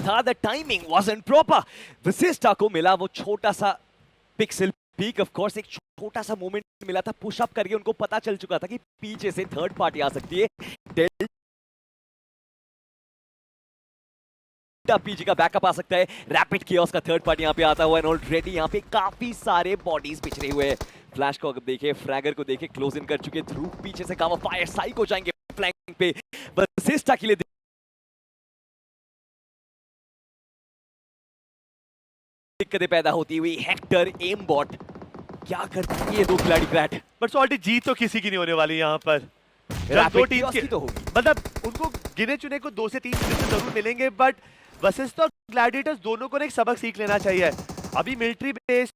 था, the timing wasn't proper. विशिष्टा को मिला वो छोटा सा पिक्सल पीक, ऑफ कोर्स एक छोटा सा मोमेंट मिला था पुश अप करके, उनको पता चल चुका था कि पीछे से थर्ड पार्टी आ सकती है। डेल्टा पीजी का बैकअप आ सकता है, रैपिड कियोस का थर्ड पार्टी यहाँ पे आता हुआ है, ऑलरेडी यहाँ पे काफी सारे बॉडीज बिछड़े हुए हैं। फ्लैश को देखे, फ्रैगर को देखे, क्लोज इन कर चुके, थ्रू पीछे से कवर फायर, साइक हो जाएंगे फ्लैंक पे, वशिष्ठा के लिए दिक्कतें पैदा होती हुई। हेक्टर, एम बॉट, क्या करते हैं ये दो खिलाड़ी क्रैट, बट सॉल्टी जीत तो किसी की नहीं होने वाली यहाँ पर। दो टीम की तो होगी, मतलब उनको गिने चुने को 2 से 3 मिनट जरूर मिलेंगे, बट वशिष्ठा और ग्लैडिएटर्स दोनों को एक सबक सीख लेना चाहिए। अभी मिलिट्री बेस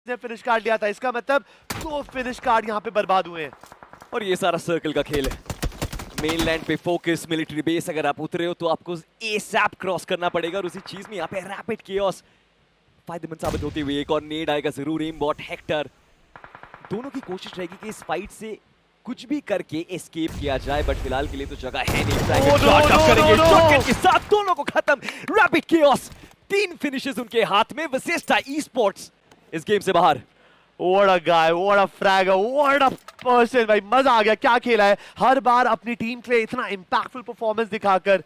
ने फिनिश कार्ड लिया था, इसका मतलब 2 फिनिश कार्ड यहाँ पे बर्बाद हुए हैं। और ये सारा सर्कल का खेल है। मेनलैंड पे फोकस, मिलिट्री बेस अगर आप उतरे हो तो आपको एसएप क्रॉस करना पड़ेगा, और उसी चीज में यहाँ पे रैपिड कियोस फायदेमंद साबित होती हुई। एक और नेड आएगा जरूर, एम बॉट, हेक्टर, दोनों की कोशिश रहेगी कि इस फाइट से कुछ भी करके एस्केप किया जाए, बट फिलहाल के लिए तो जगह है नहीं। शॉटगन के साथ दोनों को खत्म, रैपिड कियोस 3 फिनिशेस उनके हाथ में। विशिष्टा ई स्पोर्ट्स इस गेम से बाहर। What a guy, what a fragger, what a person, भाई मजा आ गया, क्या खेला है। हर बार अपनी टीम के लिए इतना इंपैक्टफुल परफॉर्मेंस दिखाकर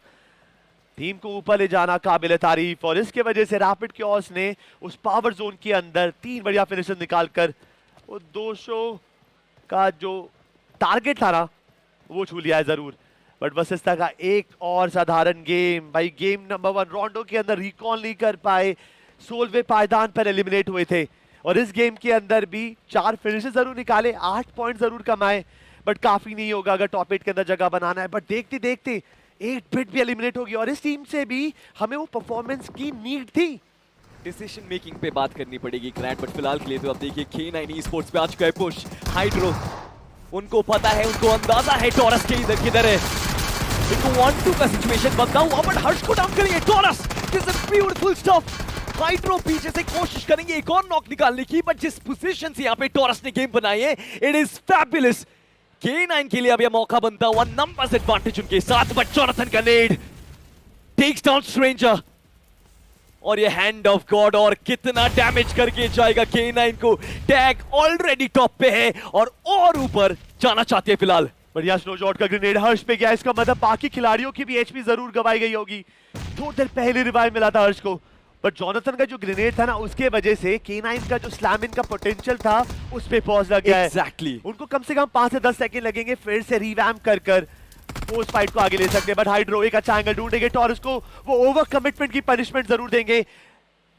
टीम को ऊपर ले जाना काबिल तारीफ, और इसके वजह से रैपिड कियोस ने उस पावर जोन के अंदर 3 बढ़िया फिनिशर निकालकर वो 200 का जो टारगेट था ना वो छू लिया है जरूर। बट वशिष्ठा का एक और साधारण गेम, भाई गेम नंबर 1 रोंडो के अंदर रिकॉल नहीं कर पाए, 16वें पायदान पर एलिमिनेट हुए थे, और इस गेम के अंदर भी 4 फिनिशेस जरूर निकाले, 8 पॉइंट जरूर कमाए, बट काफी नहीं होगा अगर टॉप 8 के अंदर जगह बनाना है। बट देखते देखते 8 बिट भी एलिमिनेट होगी, और इस टीम से भी हमें वो परफॉर्मेंस की नीड थी। डिसीजन मेकिंग पे बात करनी पड़ेगी क्रैट, बट फिलहाल के लिए तो अब देखिए K9 esports पे आ चुका है पुश। हाइड्रो, उनको पता है, उनको अंदाजा है टॉरस के इधर किधर है। इनको 1-2 का सिचुएशन बनता हुआ, बट हर्ष को डाउन करेंगे taurus. This is beautiful stuff. Hydro पीछे से कोशिश करेंगे एक और नॉक निकालने की, बट जिस पोजीशन से यहाँ पे टॉरस ने गेम बनाई है, इट इज फैबुलस। K9 के लिए अब यह मौका बनता हुआ, नंबर्स एडवांटेज उनके साथ, बट जोनाथन का नेड टेक्स डाउन स्ट्रेंजर, और ये हैंड ऑफ गॉड, और कितना डैमेज करके जाएगा K9 को। टैग ऑलरेडी टॉप पे है और ऊपर जाना चाहते हैं फिलहाल। बढ़िया स्नो शॉट का ग्रेनेड हर्ष पे गया, इसका मतलब बाकी खिलाड़ियों की भी एचपी जरूर गवाई गई होगी। थोड़ी देर पहले रिवाइव मिला था हर्ष को, बट जोनाथन का जो ग्रेनेड था ना उसके वजह से K9 का जो स्लैम इन का पोटेंशियल था उस पे पॉज लग गया है। Exactly. उनको कम से कम 5 से 10 सेकंड लगेंगे फिर से रिवैम्प कर वो उस फाइट को आगे ले सकते हैं। बट हाइड्रो एक अच्छा एंगल ढूंढेंगे, टॉरस को वो ओवर कमिटमेंट की पनिशमेंट जरूर देंगे,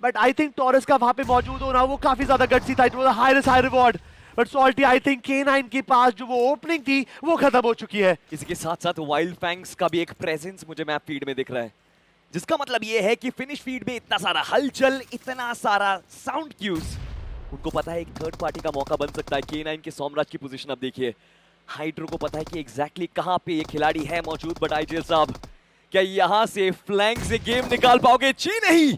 बट आई थिंक टॉरस का वहां पे मौजूद होना वो काफी ज्यादा गट्सी था, it was a high risk high reward. But salty I think K9 के पास जो वो ओपनिंग थी वो खत्म हो चुकी है। इसी के साथ साथ वाइल्ड फैंग्स का भी एक प्रेजेंस मुझे मैप फीड में दिख रहा है, जिसका मतलब ये है कि फिनिश फीड में इतना सारा हलचल, इतना सारा साउंड क्यूज, उनको पता है एक थर्ड पार्टी का मौका बन सकता है। K9 के सोमराज की पोजीशन अब देखिए, हाइड्रो को पता है कि एग्जैक्टली कहां पे ये खिलाड़ी है मौजूद, बट आईजीएल साहब क्या यहां से फ्लैंक से गेम निकाल पाओगे? जी नहीं।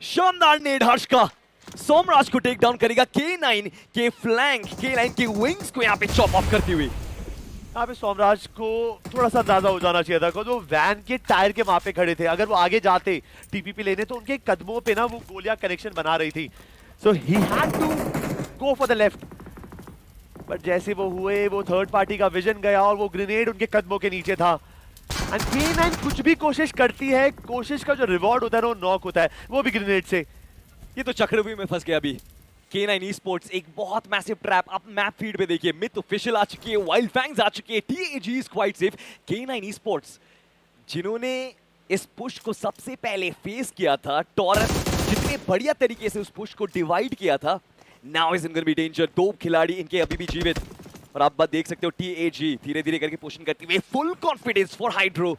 शानदार नेड हर्ष का, सोमराज को टेक डाउन करेगा K9 के फ्लैंक, K9 के विंग्स को यहां पे चॉप ऑफ करती हुई। यहाँ पे सोमराज को थोड़ा सा अंदाजा हो जाना चाहिए था, जो वैन के टायर के वहां पे खड़े थे, अगर वो आगे जाते टीपीपी लेने तो उनके कदमों पे ना वो गोलियां कनेक्शन बना रही थी, so he had to go for the left. But जैसे वो हुए, वो थर्ड पार्टी का विजन गया और वो ग्रेनेड उनके कदमों के नीचे था। एंड K9 कुछ भी कोशिश करती है, कोशिश का जो रिवॉर्ड होता है वो नॉक होता है, वो भी ग्रेनेड से। ये तो चक्रव्यूह में फंस गया अभी। K9 esports एक बहुत मैसिव ट्रैप, आप मैप फीड पे देखिए, मिथ ऑफिशियल आ चुकी है, वाइल्ड फैंग्स आ चुकी है, TAG is quite safe. K9 esports जिन्होंने इस पुश को सबसे पहले फेस किया था, टॉरस जितने बढ़िया तरीके से उस पुश को डिवाइड किया था, now is in gonna be danger. 2 खिलाड़ी इनके अभी भी जीवित, और आप बात देख सकते हो TAG धीरे धीरे करके पुशिंग करती हुई, full confidence for Hydro.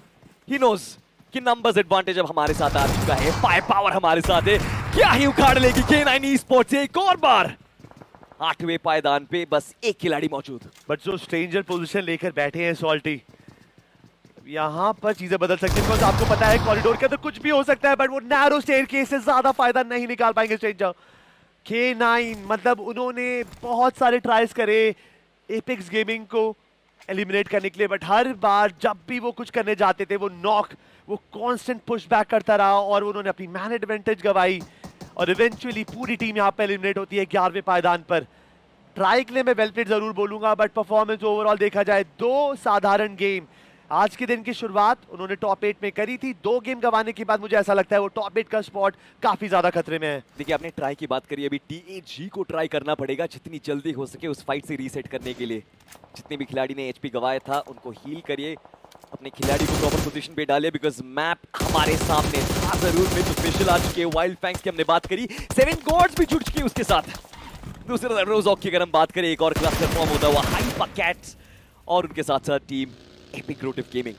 He knows कि नंबर्स एडवांटेज अब हमारे साथ आ चुका है, फायर पावर हमारे साथ है, क्या ही उखाड़ लेगी K9 esports एक और बार। 8वें पायदान पे बस एक खिलाड़ी मौजूद, बट जो स्ट्रेंजर पोजीशन लेकर बैठे हैं सॉल्टी, यहाँ पर चीजें बदल सकती हैं, बिकॉज़ आपको पता है कॉरिडोर के अंदर कुछ भी हो सकता है, बट वो नैरो स्टेयरकेस से ज्यादा फायदा नहीं निकाल पाएंगे स्ट्रेंजर। K9 मतलब उन्होंने बहुत सारे ट्राइज करे एपेक्स गेमिंग को एलिमिनेट करने के लिए, बट हर बार जब भी वो कुछ करने जाते थे वो नॉक, वो कांस्टेंट पुश बैक करता रहा और उन्होंने अपनी मैन एडवांटेज गवाई और इवेंचुअली पूरी टीम यहाँ पे एलिमिनेट होती है 11वें पायदान पर। ट्राई के लिए मैं वेल प्लेड जरूर बोलूंगा, बट परफॉर्मेंस ओवरऑल देखा जाए, 2 साधारण गेम। आज के दिन की शुरुआत उन्होंने टॉप 8 में करी थी, 2 गेम गंवाने के बाद मुझे ऐसा लगता है वो टॉप 8 का स्पॉट काफी ज्यादा खतरे में है। देखिए आपने ट्राई की बात करी, अभी TAG को ट्राई करना पड़ेगा जितनी जल्दी हो सके उस फाइट से रीसेट करने के लिए। जितने भी खिलाड़ी ने HP गवाया था उनको हील करिए, अपने खिलाड़ी को प्रॉपर पोजीशन पे डालिए, बिकॉज मैप हमारे सामने था जरूर। मिथ ऑफिशियल आ चुके, वाइल्ड फैंग्स की हमने बात करी, 7 गॉड्स भी जुड़ चुके उसके साथ। दूसरी तरफ रोजॉक की अगर हम बात करें, एक और क्लस्टर फॉर्म होता हुआ हाइपरकैट्स और उनके साथ साथ टीम एपिक रोटिव गेमिंग।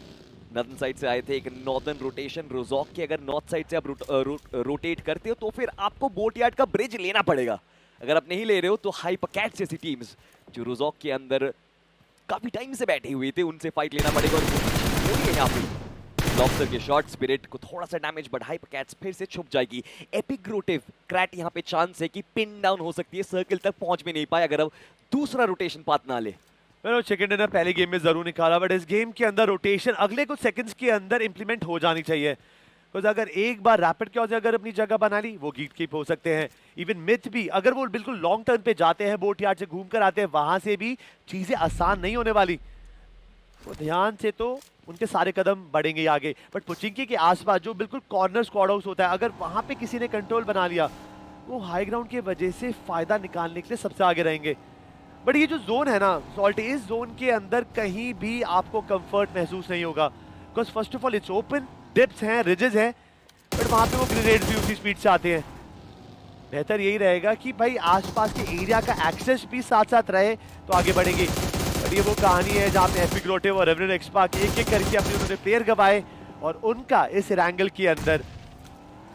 नॉर्दर्न साइड से आए थे, एक नॉर्दर्न रोटेशन रोजॉक की। अगर नॉर्थ साइड से आप रोटेट करते हो तो फिर आपको बोटयार्ड का ब्रिज लेना पड़ेगा। अगर आप नहीं ले रहे हो तो हाइपरकैट्स जैसी टीम्स जो रोजॉक के अंदर काफी टाइम से बैठे हुए थे उनसे फाइट लेना पड़ेगा। और यहाँ पे लॉब्स्टर के शॉट स्पिरिट को थोड़ा सा डैमेज, बट हाइपरकैट्स फिर से छुप जाएगी। एपिक रोटिव क्रैट यहाँ पे चांस है कि पिन डाउन हो सकती है, सर्किल तक पहुंच भी नहीं पाए अगर अब दूसरा रोटेशन पाथ ना ले। चिकन डिनर पहले गेम में जरूर निकाला, बट इस गेम के अंदर रोटेशन अगले कुछ सेकंड्स के अंदर इंप्लीमेंट हो जानी चाहिए। बिकॉज अगर एक बार रैपिड क्या अगर अपनी जगह बना ली, वो गीट कीप हो सकते हैं। इवन मिथ भी अगर वो बिल्कुल लॉन्ग टर्न पे जाते हैं, बोट यार्ड से घूम कर आते हैं, वहां से भी चीजें आसान नहीं होने वाली। तो ध्यान से तो उनके सारे कदम बढ़ेंगे आगे, बट पुचिंकी के आसपास जो बिल्कुल कॉर्नर स्क्वाड हाउस होता है, अगर वहां पे किसी ने कंट्रोल बना लिया, वो हाई ग्राउंड की वजह से फायदा निकालने के लिए सबसे आगे रहेंगे। बट ये जो जोन है ना सॉल्ट, इस जोन के अंदर कहीं भी आपको कंफर्ट महसूस नहीं होगा। Because first of all it's open, dips हैं, रिजेस हैं, बट वहां पे वो ग्रेनेड भी उसी स्पीड से आते हैं। बेहतर यही रहेगा कि भाई आसपास के एरिया का एक्सेस भी साथ साथ रहे तो आगे बढ़ेंगे। बट ये वो कहानी है जहाँ पे एपिक रोटिव और रेवेनेंट एक्सपार्क एक एक करके अपने उन्होंने प्लेयर गवाए और उनका इस रैंगल के अंदर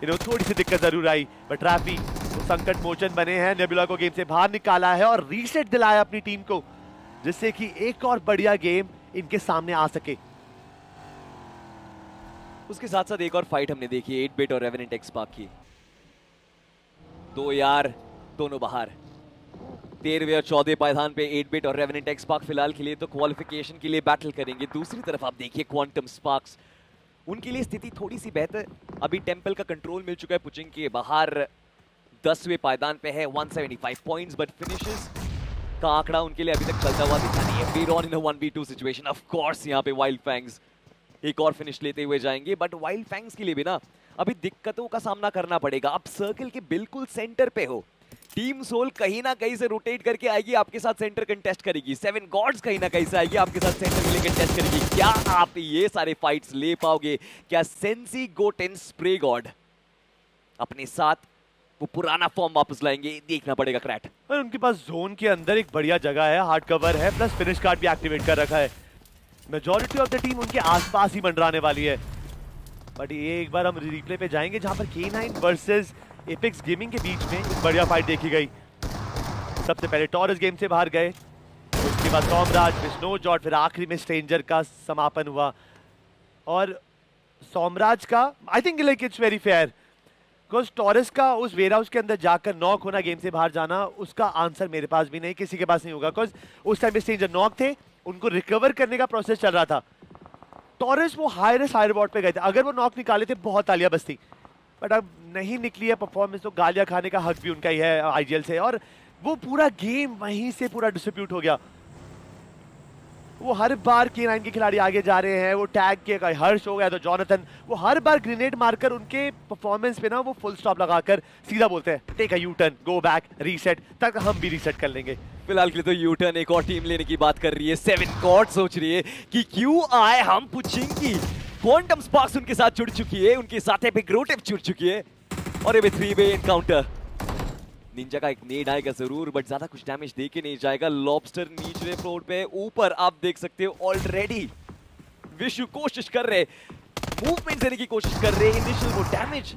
थोड़ी सी दिक्कत जरूर आई। बट रैफी तो संकट मोचन बने हैं, नेबुला को गेम से बाहर निकाला है और रीसेट दिलाया अपनी टीम को, जिससे कि एक और बढ़िया गेम इनके सामने आ सके। उसके साथ साथ एक और फाइट हमने देखी 8-बिट और रेवेनेंट एक्सपार्क की। 2 यार दोनों बाहर 13वें और 14वें पायदान पे 8-बिट और रेवेनेंट एक्सपार्क फिलहाल के लिए तो क्वालिफिकेशन के लिए बैटल करेंगे। दूसरी तरफ आप देखिए क्वांटम स्पार्क्स, उनके लिए स्थिति थोड़ी सी बेहतर। अभी टेंपल का कंट्रोल मिल चुका है, पुचिंग के बाहर 10वें पायदान पे है, 175 पॉइंट्स, बट फिनिशेस का आंकड़ा उनके लिए अभी तक चलता हुआ दिखा नहीं है। Veer on in a 1v2 situation, of course यहाँ पे वाइल्ड फैंग्स एक और फिनिश लेते हुए जाएंगे, बट वाइल्ड फैंग्स के लिए भी ना अभी दिक्कतों का सामना करना पड़ेगा। आप सर्कल के बिल्कुल सेंटर पे हो, टीम सोल कहीं ना कहीं से रोटेट करके आएगी, आपके साथ सेंटर कंटेस्ट करेगी। 7 गॉड्स कहीं ना कहीं से आएगी, आपके साथ सेंटर के लिए कंटेस्ट करेगी। क्या आप ये सारे फाइट्स ले पाओगे? क्या सेंसी गोटेन स्प्रे गॉड अपने साथ वो पुराना फॉर्म वापस लाएंगे? देखना पड़ेगा क्रैट। और उनके पास जोन के अंदर एक बढ़िया जगह है, हार्ड कवर है, प्लस फिनिश कार्ड भी एक्टिवेट कर रखा है। मेजॉरिटी ऑफ द टीम उनके आसपास ही मंडराने वाली है। बट ये एक बार हम रिप्ले पे जाएंगे जहां पर K9 वर्सेस एपिक्स गेमिंग के बीच में एक बढ़िया फाइट देखी गई। सबसे पहले टॉरस गेम से बाहर गए, उसके बाद सोमराज, फिर स्नो जॉट, फिर आखिरी में स्ट्रेंजर का समापन हुआ। और सोमराज का I think like it's very fair, because taurus का उस वेयर हाउस के अंदर जाकर नॉक होना, गेम से बाहर जाना, उसका आंसर मेरे पास भी नहीं, किसी के पास नहीं होगा। बिकॉज उस टाइम पे स्ट्रेंजर नॉक थे, उनको रिकवर करने का प्रोसेस चल रहा था। टॉरस वो हायर रिवॉर्ड पे गए थे, अगर वो नॉक निकाले थे बहुत तालियां बजती, बट अब नहीं निकली है परफॉर्मेंस, तो गालियां खाने का हक भी उनका ही है आईजीएल से। और वो पूरा गेम वहीं से पूरा डिस्ट्रीब्यूट हो गया। वो हर बार K9 के खिलाड़ी आगे जा रहे हैं, वो टैग के हर्ष हो गया तो जॉनथन, वो हर बार ग्रेनेड मारकर उनके परफॉर्मेंस पे ना वो फुल स्टॉप लगाकर सीधा बोलते हैं take a U turn, go back, reset, तक हम भी रीसेट कर लेंगे। फिलहाल के लिए तो यू टर्न एक और टीम लेने की बात कर रही है। 7 गॉड सोच रही है कि क्यों आए हम पुचिंगी। क्वांटम स्पार्क्स उनके साथ जुड़ चुकी है, उनके साथ एपिक रोटिव जुड़ चुकी है, और ये 3-वे एनकाउंटर। निंजा का एक नेड आएगा जरूर, बट ज्यादा कुछ डैमेज दे के नहीं जाएगा। लॉबस्टर निचले फ्लोर पे, ऊपर आप देख सकते हो ऑलरेडी विशु कोशिश कर रहे, मूवमेंट देने की कोशिश कर रहे, इनिशियल वो डैमेज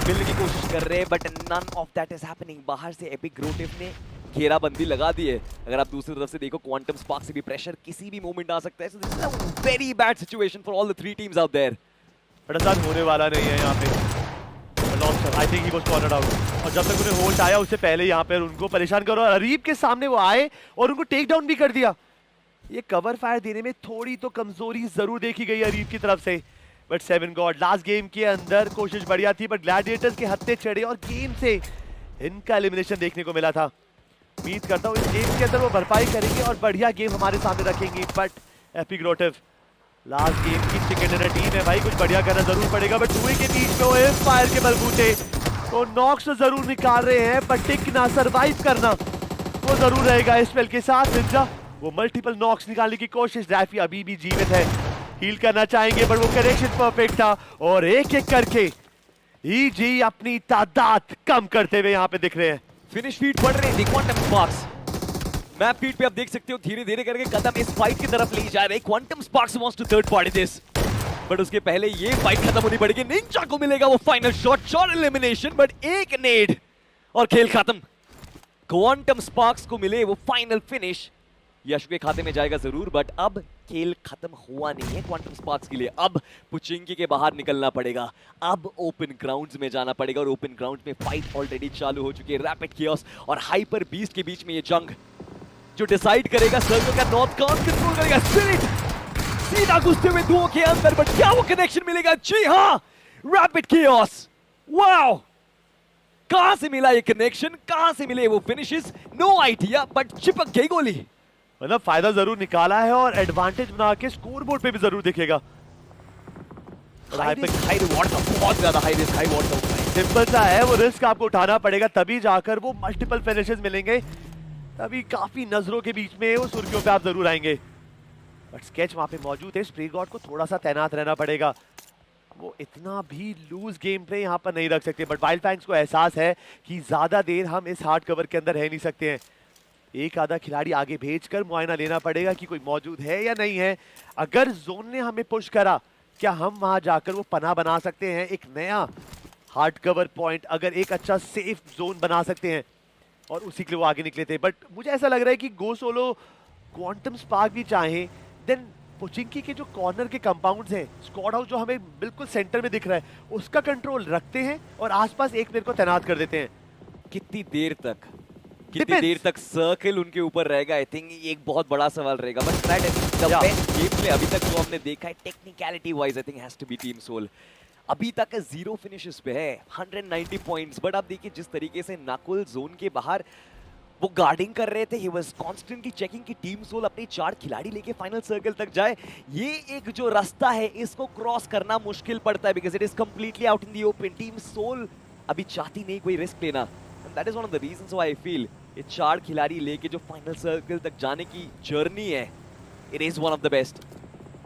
मिलने की कोशिश कर रहे, but none of that is happening. बाहर से एपिक रोटिव ने घेराबंदी लगा दी है। अगर आप दूसरी तरफ से देखो, क्वांटम स्पार्क से भी प्रेशर किसी भी मोमेंट आ सकता है। So this is a very bad situation for all the 3 teams out there. But ऐसा होने वाला नहीं है यहाँ पे। I think he was cornered out, और जब तक उन्हें होल्ड आया उससे पहले यहाँ पे उनको परेशान करो, और अरीब के सामने वो आए और उनको टेक डाउन भी कर दिया। ये कवर फायर देने में थोड़ी तो कमजोरी जरूर देखी गई अरीब की तरफ से, but seven God last game के अंदर कोशिश बढ़िया थी, बट ग्लैडिएटर्स के हत्थे चढ़े और गेम से इनका एलिमिनेशन देखने को मिला था। उम्मीद करता हूँ इस गेम के अंदर वो भरपाई करेंगे और बढ़िया गेम हमारे सामने रखेंगे, बट एपिक रोटिव लास्ट गेम की चिकन डिनर टीम है भाई, कुछ बढ़िया करना जरूर पड़ेगा। बट धुएं के बीच में वो फायर के बलबूते तो नॉक्स तो जरूर निकाल रहे हैं, बट टिकना सर्वाइव करना वो जरूर रहेगा इस स्पेल के साथ। निंजा वो मल्टीपल नॉक्स निकालने की कोशिश, रैफी अभी भी जीवित है, हील करना चाहेंगे बट वो कनेक्शन परफेक्ट था और एक एक करके ईजी अपनी तादाद कम करते हुए यहाँ पे दिख रहे हैं। फिनिश फीड बढ़ रहे हैं क्वांटम स्पार्क्स। मैप फीड पे आप देख सकते हो धीरे धीरे करके कदम इस फाइट की तरफ ले जा रहे हैं। Quantum Sparks wants to third party this, but उसके पहले ये फाइट खत्म होनी पड़ेगी। निंजा को मिलेगा वो final shot, shot elimination, but एक नेड और खेल खत्म। क्वांटम स्पार्क्स को मिले वो फाइनल फिनिश, यश के खाते में जाएगा जरूर, बट अब खेल खत्म हुआ नहीं है क्वांटम स्पार्क्स के लिए। अब पुचिंकी के बाहर निकलना पड़ेगा, अब ओपन ग्राउंड्स में जाना पड़ेगा और ओपन ग्राउंड्स में फाइट ऑलरेडी चालू हो चुकी है। रैपिड कियोस और हाइपर बीस्ट के बीच में ये जंग जो डिसाइड करेगा सर्कल का नॉर्थ कौन कंट्रोल करेगा। स्पिरिट सीधा घुसते हुए दुओ के अंदर, बट क्या वो कनेक्शन मिलेगा? जी हाँ, रैपिड कियोस, वाओ, कहां से मिला ये कनेक्शन, कहां से मिले वो फिनिशेस, नो आइडिया, बट चिपक गई गोली। मतलब फायदा जरूर निकाला है और एडवांटेज बना के स्कोर बोर्ड पे भी जरूर दिखेगा। हाई रिवॉर्ड का बहुत ज्यादा हाई रिस्क हाई रिवॉर्ड का सिंपल सा है, वो रिस्क आपको उठाना पड़ेगा, तभी जाकर वो मल्टीपल फिनिशेस मिलेंगे, तभी काफी नजरों के बीच में वो सुर्खियों पे आप जरूर आएंगे। बट स्केच वहां पे मौजूद है, स्प्रे गॉड को थोड़ा सा तैनात रहना पड़ेगा, वो इतना भी लूज गेम प्ले यहाँ पर नहीं रख सकते। बट वाइल्ड फैंग्स को एहसास है कि ज्यादा देर हम इस हार्ड कवर के अंदर रह नहीं सकते हैं, एक आधा खिलाड़ी आगे भेजकर मुआयना लेना पड़ेगा कि कोई मौजूद है या नहीं है। अगर जोन ने हमें पुश करा, क्या हम वहां जाकर वो पनाह बना सकते हैं, एक नया हार्ड कवर पॉइंट, अगर एक अच्छा सेफ जोन बना सकते हैं, और उसी के लिए वो आगे निकले थे। बट मुझे ऐसा लग रहा है कि गो सोलो क्वांटम स्पार्क भी चाहे, देन पुचिंकी के जो कॉर्नर के कंपाउंड्स हैं, स्क्वाड हाउस जो हमें बिल्कुल सेंटर में दिख रहा है, उसका कंट्रोल रखते हैं और आसपास एक प्लेयर को तैनात कर देते हैं। कितनी देर तक सर्कल उनके ऊपर रहेगा, आई थिंक एक बहुत बड़ा सवाल रहेगा। But the best game play अभी तक जो हमने देखा है technicality wise, I think has to be team Soul. अभी तक 0 फिनिशेस पे है, 190 पॉइंट्स, बट आप देखिए जिस तरीके से नकुल जोन के बाहर वो गार्डिंग कर रहे थे, ही वाज कॉन्स्टेंटली चेकिंग कि टीम सोल अपने 4 खिलाड़ी लेके फाइनल सर्कल तक जाए। ये एक जो रास्ता है इसको क्रॉस करना मुश्किल पड़ता है, because it is completely out in the open. Team Soul अभी चाहती नहीं कोई रिस्क लेना, that is one of the reasons why I feel ये 4 खिलाड़ी लेके जो फाइनल सर्कल तक जाने की जर्नी है, it is one of the best.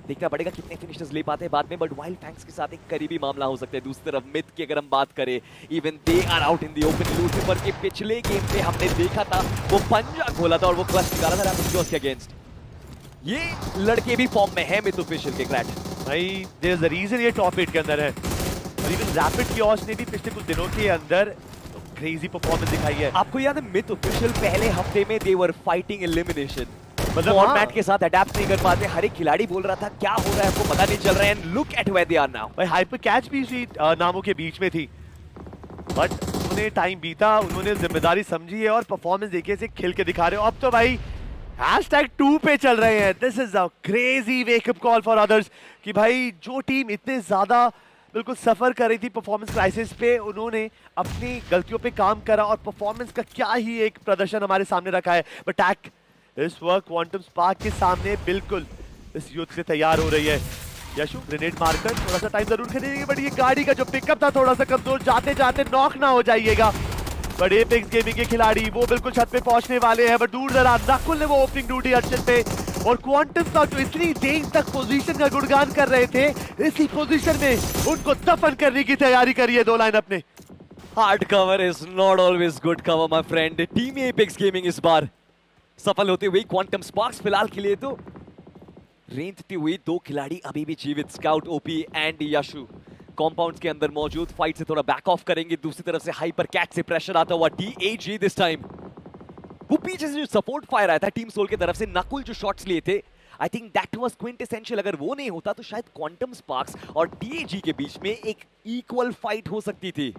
देखना पड़ेगा कितने फिनिशर्स ले पाते हैं बाद में, बट वाइल्ड फैंग्स के साथ एक करीबी मामला हो सकता है। दूसरी तरफ मिथ की अगर हम बात करें, even they are out in the open. Lucifer के पिछले गेम पे हमने देखा था वो पंजा खोला था और वो क्लच निकाला था रैपिड कियोस के अगेंस्ट। ये लड़के भी फॉर्म में है मिथ ऑफिशियल के क्रैट भाई, देयर इज अ रीजन ये टॉप 8 के अंदर है, और इवन रैपिड कियोस ने भी पिछले कुछ दिनों के अंदर क्रेजी परफॉर्मेंस दिखाई है। आपको याद है मिथ ऑफिशियल पहले हफ्ते में दे वर फाइटिंग एलिमिनेशन, मतलब फॉर्मेट के साथ अडैप्ट नहीं कर पाते, हर एक खिलाड़ी बोल रहा था क्या हो रहा है आपको पता नहीं चल रहा है, and look at where they are now. भाई हाइपर कैच भी इसी नामों के बीच में थी, बट उन्होंने टाइम बीता, उन्होंने जिम्मेदारी समझी है और परफॉर्मेंस देखिए से खिल के दिखा रहे हो। अब तो भाई #2 पे चल रहे हैं, this is a crazy wake up call for others, कि भाई जो टीम इतने ज्यादा बिल्कुल सफर कर रही थी परफॉर्मेंस क्राइसिस पे, उन्होंने अपनी गलतियों पे काम करा और परफॉर्मेंस का क्या ही एक प्रदर्शन हमारे सामने रखा है। बट टैक इस वक्त क्वांटम स्पार्क के सामने बिल्कुल इस युद्ध से तैयार हो रही है। यशु ग्रेनेड मारकर थोड़ा सा टाइम जरूर खरीदेंगे, बट ये गाड़ी का जो पिकअप था थोड़ा सा कमजोर, जाते जाते नॉक ना हो जाइएगा। बट एपेक्स गेमिंग के खिलाड़ी वो बिल्कुल छत पे पहुंचने वाले हैं, बट दूर दराज नकुल ने वो ओपनिंग ड्यूटी अर्चन पे, और क्वांटम स्पार्क जो इतनी देर तक पोजीशन का गुणगान कर रहे थे, इसी पोजीशन में उनको दफन करने की तैयारी करी है 2 लाइन अपने। Hard cover is not always good cover my friend. Team apex gaming इस बार सफल होते हुए क्वांटम स्पार्क्स फिलहाल के लिए तो रेंगते हुए 2 खिलाड़ी अभी भी जीवित, Scout OP and Yashu compounds के अंदर मौजूद, फाइट से थोड़ा बैक ऑफ करेंगे। दूसरी तरफ से हाइपर कैट से प्रेशर आता हुआ DAG दिस टाइम, वो पीछे से जो सपोर्ट फायर आया था टीम सोल की तरफ से, नकुल जो शॉट्स लिए थे, I think that was quintessential. अगर वो नहीं होता तो शायद क्वांटम स्पार्क्स और DAG के बीच में एक इक्वल फाइट हो सकती थी।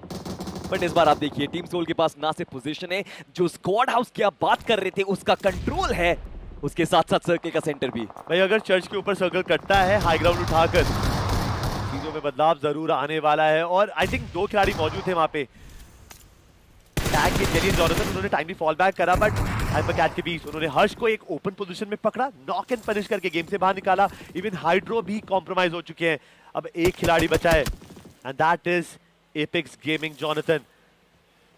बट इस बार आप देखिए टीम सोल के पास ना सिर्फ पोजीशन है, जो स्क्वाड हाउस की आप बात कर रहे थे उसका कंट्रोल है, उसके साथ साथ सर्कल का सेंटर भी। भाई अगर चर्च के ऊपर सर्कल कटता है हाई ग्राउंड उठाकर, चीजों में बदलाव जरूर आने वाला है। और आई थिंक 2 खिलाड़ी मौजूद थे वहां पे टैग के जरिए। जॉनथन उन्होंने टाइमली फॉल बैक करा, बट हाइपरकैट के बीच उन्होंने हर्ष को एक ओपन पोजीशन में पकड़ा, नॉक एंड पनिश करके गेम से बाहर निकाला। इवन हाइड्रो भी कॉम्प्रोमाइज हो चुके हैं। अब एक खिलाड़ी बचा है and that is apex gaming Jonathan.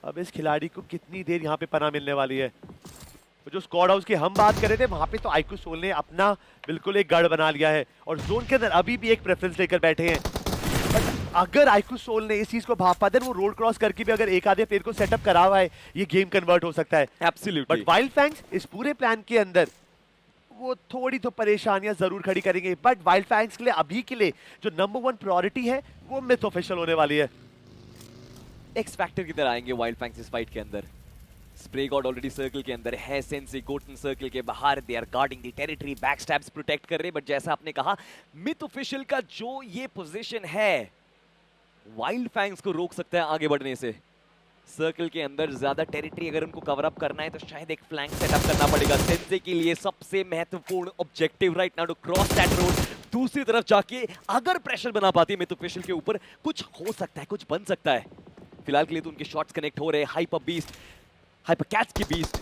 अब इस खिलाड़ी को कितनी देर यहाँ पे पनाह मिलने वाली है। तो जो स्क्वाड हाउस की हम बात कर रहे थे वहां पे तो आईक्यू सोल ने अपना बिल्कुल एक गढ़ बना लिया है और जोन के अंदर अभी भी एक प्रेफरेंस लेकर बैठे हैं। बट अगर आईक्यू सोल ने इस चीज को भाप पाते, वो रोड क्रॉस करके भी अगर एक आधे प्लेयर को सेटअप करा हुआ है, ये गेम कन्वर्ट हो सकता है। एब्सोल्युटली। बट वाइल्ड फैंग्स इस पूरे प्लान के अंदर वो थोड़ी तो परेशानियां जरूर खड़ी करेंगे, बट वाइल्ड फैंग्स के लिए अभी के लिए जो नंबर 1 प्रायोरिटी है वो मिथ ऑफिशियल होने वाली है। एक्स फैक्टर की तरह आएंगे वाइल्ड फैंग्स इस फाइट के अंदर। स्प्रे गॉड ऑलरेडी सर्कल के अंदर है, सेंसी गोटन सर्कल के बाहर, they are guarding the territory, back stabs protect कर रहे। बट जैसा आपने कहा, मिथ ऑफिशियल का जो ये पोजीशन है वाइल्ड फैंग्स को रोक सकता है आगे बढ़ने से। सर्कल के अंदर ज्यादा टेरिटरी अगर उनको कवर अप करना है तो शायद एक फ्लैंक सेटअप करना पड़ेगा सेंसे के लिए। सबसे महत्वपूर्ण objective right now to cross that road. दूसरी तरफ जाके अगर प्रेशर बना पाती है मिथ ऑफिशियल के ऊपर, कुछ हो सकता है, कुछ बन सकता है। फिलहाल के लिए तो उनके शॉट्स कनेक्ट हो रहे हैं। हाइपरकैट्स की बीस्ट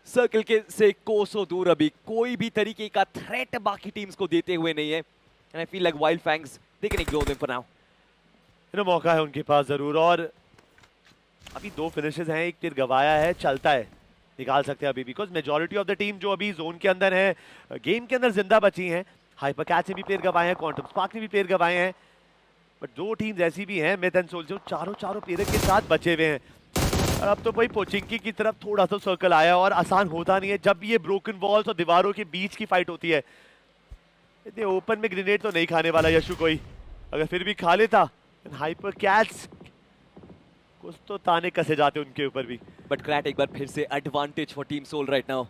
सर्कल के से कोसों दूर, अभी कोई भी तरीके का थ्रेट बाकी टीम्स को देते हुए नहीं है। And I feel like wild fangs they can ignore them for now. मौका है उनके पास जरूर, और अभी 2 फिनिशेस हैं, एक तीर गवाया है, चलता है, निकाल सकते हैं अभी, because majority of the team जो अभी जोन के अंदर है, गेम के अंदर जिंदा बची हैं। हाइपरकैट्स ने भी प्लेयर गवाए हैं, क्वांटम स्पार्क ने भी प्लेयर गवाए हैं, बट 2 टीम्स ऐसी भी हैं मिथ एंड सोल जो चारों प्लेयर के साथ बचे हुए हैं। और अब तो भाई पोचिंकी की तरफ थोड़ा सा सर्कल आया और आसान होता नहीं है जब ये ब्रोकन वॉल्स और दीवारों के बीच की फाइट होती है। इतने ओपन में ग्रेनेड तो नहीं खाने वाला यशु कोई, अगर फिर भी खा लेता हाइपरकैट्स कुछ तो ताने कसे जाते उनके ऊपर भी। बट क्रैट एक बार फिर से advantage for team Soul right now.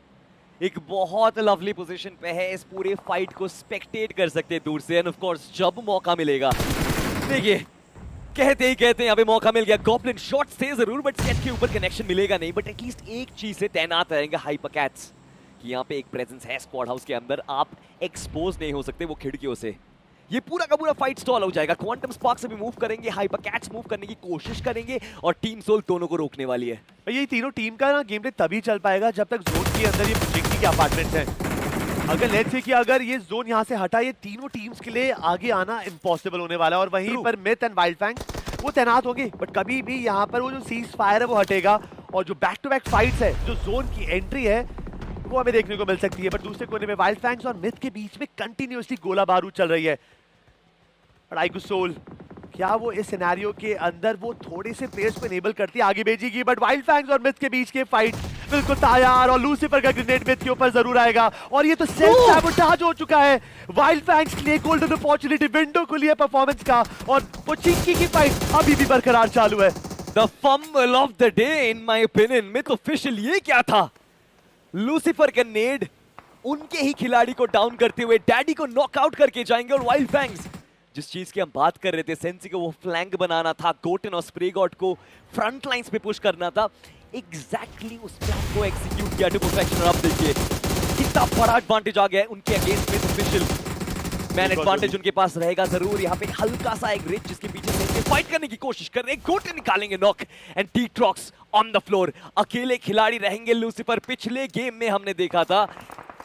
एक बहुत लवली पोजीशन पे है, इस पूरे फाइट को स्पेक्टेट कर सकते हैं दूर से। एंड ऑफ कोर्स जब मौका मिलेगा, देखिए कहते ही कहते हैं यहाँ पे मौका मिल गया। गॉब्लिन शॉट्स थे जरूर बट सेट के ऊपर कनेक्शन मिलेगा नहीं। बट एटलीस्ट एक चीज से तैनात रहेंगे हाइपरकैट्स कि यहाँ पे एक प्रेजेंस है स्क्वाड हाउस के अंदर, आप एक्सपोज नहीं हो सकते वो खिड़कियों से। ये पूरा का पूरा फाइट स्टॉल हो जाएगा। क्वांटम स्पार्क से भी मूव करेंगे, हाइपरकैट्स मूव करने की कोशिश करेंगे और टीम सोल दोनों को रोकने वाली है। ये तीनों टीम का ना गेम प्ले तभी चल पाएगा जब तक जोन के अंदर ये पोचिंकी के अपार्टमेंट्स हैं। अगर लेट्स से कि अगर ये जोन यहाँ से हटा, ये तीनों टीम्स के लिए आगे आना इम्पॉसिबल होने वाला है। और वहीं पर मिथ एंड वाइल्ड फैंग्स वो तैनात होंगे, बट कभी भी यहाँ पर वो जो सीज फायर है वो हटेगा और जो बैक टू बैक फाइट्स है, जो जोन की एंट्री है वो हमें देखने को मिल सकती है। बट दूसरे कोने में वाइल्ड फैंग्स और मिथ के बीच में कंटिन्यूअसली गोला बारूद चल रही है। और आईक्यू सोल क्या वो इस सिनेरियो के अंदर वो थोड़े से प्लेयर्स को एनेबल करती है, आगे भेजेगी, बट वाइल्ड फैंग्स और मिथ के बीच के फाइट बिल्कुल तैयार। और लूसीफर का ग्रेनेड मिथ के ऊपर जरूर आएगा और ये तो सेल्फ सैबोटाज हो चुका है। वाइल्ड फैंग्स के लिए गोल्डन अपॉर्चुनिटी विंडो खुली है परफॉर्मेंस का और वो चिंकी की फाइट अभी भी बरकरार चालू है। The fumble of the day in my opinion. Myth official ये क्या था? लूसीफर का नेड उनके ही खिलाड़ी को डाउन करते हुए डैडी को नॉकआउट करके जाएंगे। और वाइल्ड फैंग्स जिस चीज की हम बात कर रहे थे, सेंसी को वो फ्लैंक बनाना था, गोटन और स्प्रे गॉड को फ्रंट लाइंस पे पुश करना था, एग्जैक्टली उस प्लान को एग्जीक्यूट किया टू परफेक्शन। अब देखिए कितना बड़ा एडवांटेज आ गया है उनके against myth official. Man advantage उनके पास रहेगा जरूर। यहाँ पे हल्का सा एक रिच जिसके पीछे से फाइट करने की कोशिश कर रहे हैं, गोटे निकालेंगे नॉक एंड टीट्रॉक्स ऑन द फ्लोर। अकेले खिलाड़ी रहेंगे लूसीफर। पिछले गेम में हमने देखा था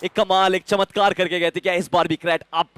एक कमाल, एक चमत्कार करके गए थे। क्या इस बार भी क्रैट आप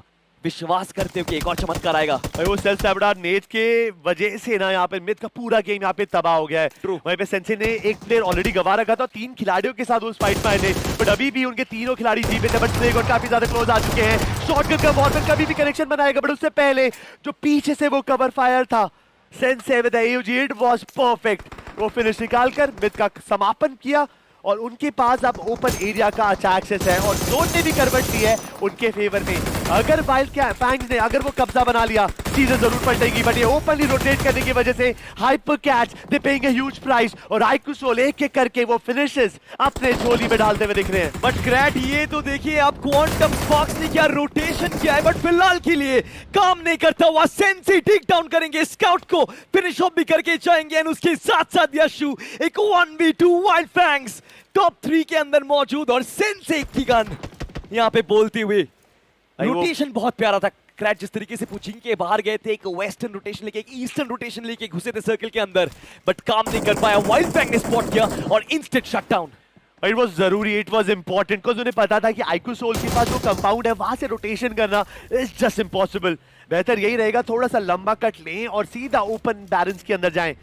विश्वास करते हो कि एक और चमत्कार आएगा? वो सेल्फ सैबोटाज नेज के वजह से ना यहाँ पे मिथ का पूरा गेम यहाँ पे तबाह हो गया है। वहीं पे सेंसे ने एक प्लेयर ऑलरेडी गवा रखा था, 3 खिलाड़ियों के साथ उस फाइट में आए थे, बट अभी भी उनके तीनों खिलाड़ी जीते थे। बट स्प्रे गॉड काफी ज्यादा क्लोज आ चुके हैं। शॉटगन का वॉरमैन कभी भी कनेक्शन बनाएगा, बट उससे पहले जो पीछे से वो कवर फायर था Sensei with AUG, it was perfect. वो फिनिश निकालकर मिथ का समापन किया और उनके पास अब ओपन एरिया का अच्छा एक्सेस है और जोन ने भी करवट ली है उनके फेवर में। अगर वाइल्ड फैंग्स ने अगर वो कब्जा बना लिया, चीजें जरूर पलटेगी, बट ये ओपनली रोटेट करने की वजह से Hypercats they paying a huge price और आईक्यू सोल एक-एक करके वो फिनिशेस अपने झोली में डालते हुए दिख रहे हैं। बट क्रैट ये तो देखिए आप क्वांटम स्पार्क्स ने क्या रोटेशन किया है, बट फिलहाल के लिए काम नहीं करता हुआ सेंसी टेक डाउन करेंगे स्काउट को, फिनिश ऑफ भी करके जाएंगे। एंड उसके साथ साथ यशु एक 1v2 वाइल्ड फैंग्स टॉप 3 के अंदर मौजूद और सेंसे की गन यहाँ पे बोलती हुई। रोटेशन बहुत प्यारा था। क्रैच जिस तरीके से पुचिंग के बाहर गए थे, एक वेस्टर्न रोटेशन लेके, एक ईस्टर्न रोटेशन लेके घुसे थे सर्कल के अंदर, बट काम नहीं कर पाया। वाइल्ड फैंग ने स्पॉट किया और इंस्टेंट शटडाउन। इट वाज जरूरी, इट वाज इंपॉर्टेंट, बिकॉज़ उन्हें पता था कि आईक्यू सोल के पास जो कंपाउंड है वहां से रोटेशन करना इज जस्ट इम्पॉसिबल। बेहतर यही रहेगा थोड़ा सा लंबा कट लें और सीधा ओपन बैरेंस के अंदर जाएं,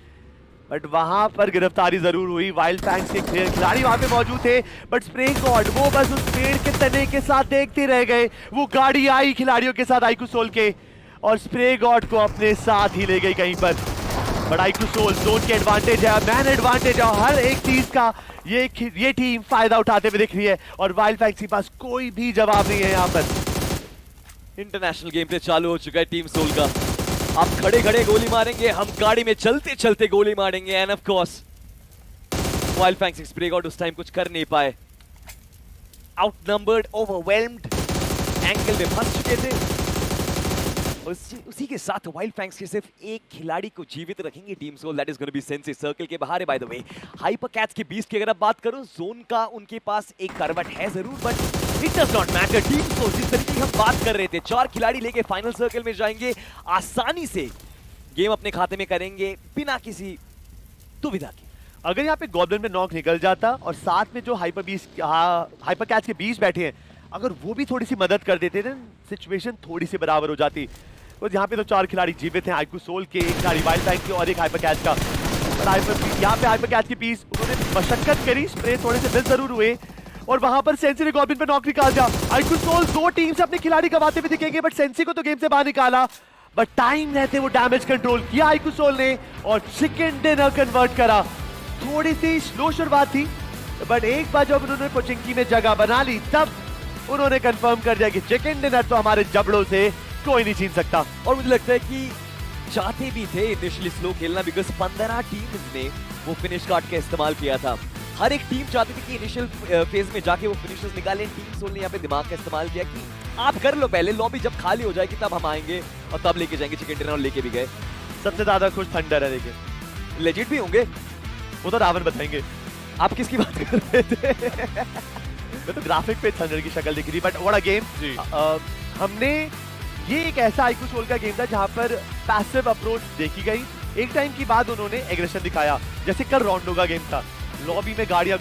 बट वहां पर गिरफ्तारी जरूर हुई। वाइल्ड फैंग्स के खिलाड़ी वहां पे मौजूद थे, बट स्प्रे गॉड वो बस उस पेड़ के तने के साथ देखते रह गए। वो गाड़ी आई खिलाड़ियों के साथ आईक्यू सोल के, और स्प्रे गॉड को अपने साथ ही ले गई कहीं पर। बट आईक्यू सोल जोन के एडवांटेज है, मैन एडवांटेज है, हर एक चीज का ये टीम फायदा उठाते हुए दिख रही है, और वाइल्ड फैंग्स के पास कोई भी जवाब नहीं है यहाँ पर। इंटरनेशनल गेम प्ले चालू हो चुका है टीम सोल का। आप खड़े खड़े गोली मारेंगे, हम गाड़ी में चलते चलते गोली मारेंगे, end of course wild fangs spray God उस टाइम कुछ कर नहीं पाए। आउटनंबर्ड, ओवरवेल्म्ड, एंगल में फंस चुके थे। उसी के साथ वाइल्ड फैंग्स के सिर्फ एक खिलाड़ी को जीवित रखेंगे team Soul, that is gonna be Sensei. Circle के बाहर है by the way. Hyper Cats के बीस्ट की अगर आप बात करो, जोन का उनके पास एक करवट है जरूर, but it does not matter. Team Soul जिस तरीके की हम बात कर रहे थे, 4 खिलाड़ी लेके फाइनल सर्कल में जाएंगे, आसानी से गेम अपने खाते में करेंगे बिना किसी दुविधा के। अगर यहाँ पे गॉब्लिन में नॉक निकल जाता और साथ में जो हाइपर कैट्स के बीच बैठे हैं, अगर वो भी थोड़ी सी मदद कर देते थे, सिचुएशन थोड़ी सी बराबर हो जाती। तो यहाँ पे तो 4 खिलाड़ी जीवित हैं, आईक्यू सोल के, एक खिलाड़ी वाइल्ड फैंग के और एक हाइपर कैच का। यहाँ पे हाइपर कैच के पीस उन्होंने मशक्कत करी, स्प्रे थोड़े से मिस जरूर हुए, और वहां पर सेंसी ने गॉब्लिन पे नॉक निकाल दिया। आईक्यू सोल 2 टीम से अपने खिलाड़ी गवाते हुए दिखेंगे, बट सेंसी को तो गेम से बाहर निकाला, बट टाइम रहते वो डैमेज कंट्रोल किया आईक्यू सोल ने और चिकन डिनर कन्वर्ट करा। थोड़ी सी स्लो शुरुआत थी, बट एक बार जब उन्होंने पोचिंकी में जगह बना ली, तब उन्होंने कंफर्म कर दिया कि चिकन डिनर तो हमारे जबड़ों से कोई नहीं छीन सकता। और मुझे लगता है कि चाहते भी थे इनिशियली स्लो खेलना, बिकॉज 15 टीम्स ने वो फिनिश कार्ड का इस्तेमाल किया था। हर एक टीम चाहती थी कि इनिशियल फेज में जाके वो फिनिशर्स निकालें। टीम सोल ने यहाँ पे दिमाग का इस्तेमाल किया कि आप कर लो पहले, लॉबी जब खाली हो जाएगी तब हम आएंगे, और तब लेके जाएंगे चिकन डिनर, और लेके भी गए। सबसे ज्यादा खुश थंडर है, लेकिन लेजिट भी होंगे, वो तो रावण बताएंगे। आप किसकी बात कर रहे थे? मैं तो ग्राफिक पे थंडर की शक्ल दिख रही, बट व्हाट अ गेम। हमने ये एक ऐसा आईक्यू सोल का गेम था जहां पर पैसिव अप्रोच देखी गई। एक टाइम के बाद उन्होंने एग्रेशन दिखाया, जैसे कल रोंडो का गेम था, लॉबी में गाड़ियां